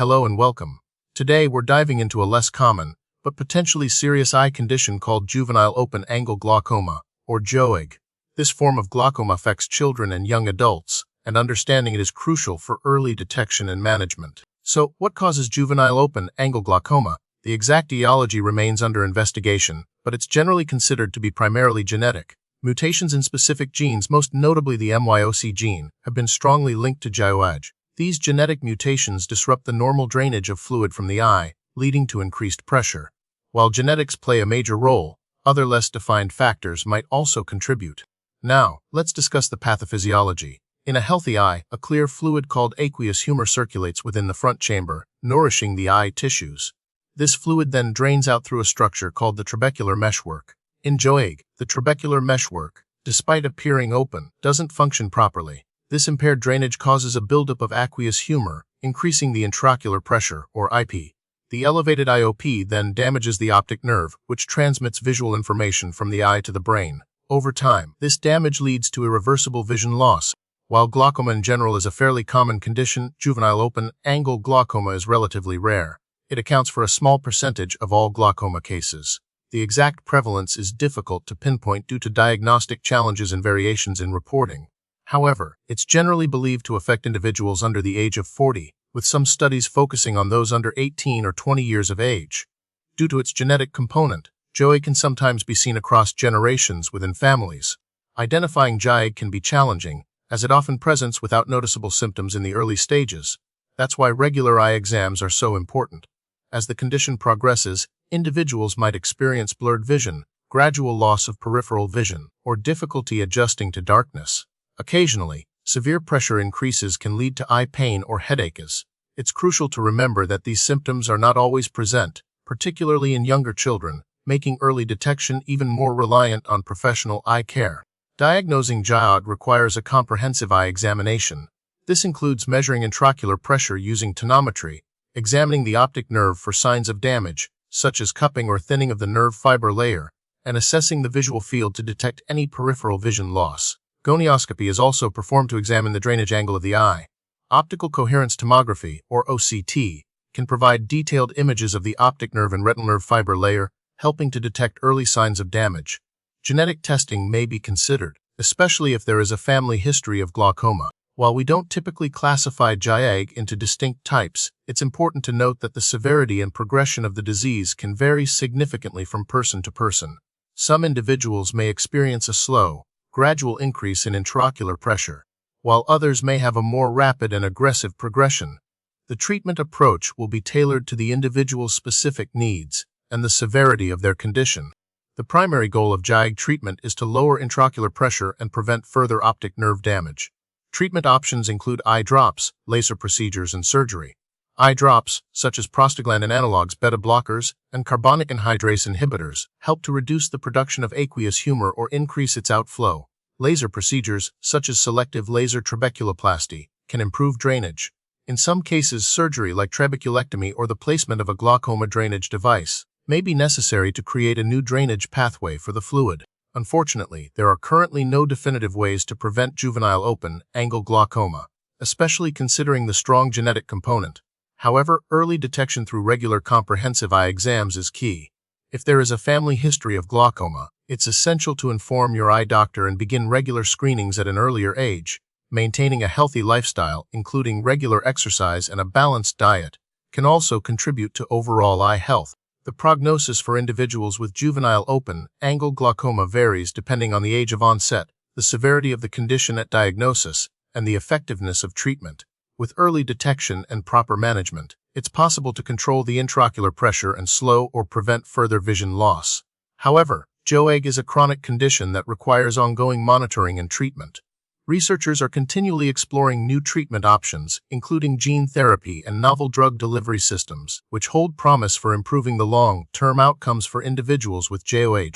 Hello and welcome. Today we're diving into a less common, but potentially serious eye condition called juvenile open-angle glaucoma, or JOAG. This form of glaucoma affects children and young adults, and understanding it is crucial for early detection and management. So, what causes juvenile open-angle glaucoma? The exact etiology remains under investigation, but it's generally considered to be primarily genetic. Mutations in specific genes, most notably the MYOC gene, have been strongly linked to JOAG. These genetic mutations disrupt the normal drainage of fluid from the eye, leading to increased pressure. While genetics play a major role, other less defined factors might also contribute. Now, let's discuss the pathophysiology. In a healthy eye, a clear fluid called aqueous humor circulates within the front chamber, nourishing the eye tissues. This fluid then drains out through a structure called the trabecular meshwork. In JOAG, the trabecular meshwork, despite appearing open, doesn't function properly. This impaired drainage causes a buildup of aqueous humor, increasing the intraocular pressure, or IP. The elevated IOP then damages the optic nerve, which transmits visual information from the eye to the brain. Over time, this damage leads to irreversible vision loss. While glaucoma in general is a fairly common condition, juvenile open-angle glaucoma is relatively rare. It accounts for a small percentage of all glaucoma cases. The exact prevalence is difficult to pinpoint due to diagnostic challenges and variations in reporting. However, it's generally believed to affect individuals under the age of 40, with some studies focusing on those under 18 or 20 years of age. Due to its genetic component, JOAG can sometimes be seen across generations within families. Identifying JOAG can be challenging, as it often presents without noticeable symptoms in the early stages. That's why regular eye exams are so important. As the condition progresses, individuals might experience blurred vision, gradual loss of peripheral vision, or difficulty adjusting to darkness. Occasionally, severe pressure increases can lead to eye pain or headaches. It's crucial to remember that these symptoms are not always present, particularly in younger children, making early detection even more reliant on professional eye care. Diagnosing JOAG requires a comprehensive eye examination. This includes measuring intraocular pressure using tonometry, examining the optic nerve for signs of damage, such as cupping or thinning of the nerve fiber layer, and assessing the visual field to detect any peripheral vision loss. Gonioscopy is also performed to examine the drainage angle of the eye. Optical coherence tomography, or OCT, can provide detailed images of the optic nerve and retinal nerve fiber layer, helping to detect early signs of damage. Genetic testing may be considered, especially if there is a family history of glaucoma. While we don't typically classify JOAG into distinct types, it's important to note that the severity and progression of the disease can vary significantly from person to person. Some individuals may experience a slow, gradual increase in intraocular pressure, while others may have a more rapid and aggressive progression. The treatment approach will be tailored to the individual's specific needs and the severity of their condition. The primary goal of JOAG treatment is to lower intraocular pressure and prevent further optic nerve damage. Treatment options include eye drops, laser procedures, and surgery. Eye drops, such as prostaglandin analogs, beta blockers, and carbonic anhydrase inhibitors, help to reduce the production of aqueous humor or increase its outflow. Laser procedures, such as selective laser trabeculoplasty, can improve drainage. In some cases, surgery like trabeculectomy or the placement of a glaucoma drainage device may be necessary to create a new drainage pathway for the fluid. Unfortunately, there are currently no definitive ways to prevent juvenile open-angle glaucoma, especially considering the strong genetic component. However, early detection through regular comprehensive eye exams is key. If there is a family history of glaucoma, it's essential to inform your eye doctor and begin regular screenings at an earlier age. Maintaining a healthy lifestyle, including regular exercise and a balanced diet, can also contribute to overall eye health. The prognosis for individuals with juvenile open-angle glaucoma varies depending on the age of onset, the severity of the condition at diagnosis, and the effectiveness of treatment. With early detection and proper management, it's possible to control the intraocular pressure and slow or prevent further vision loss. However, JOAG is a chronic condition that requires ongoing monitoring and treatment. Researchers are continually exploring new treatment options, including gene therapy and novel drug delivery systems, which hold promise for improving the long-term outcomes for individuals with JOAG.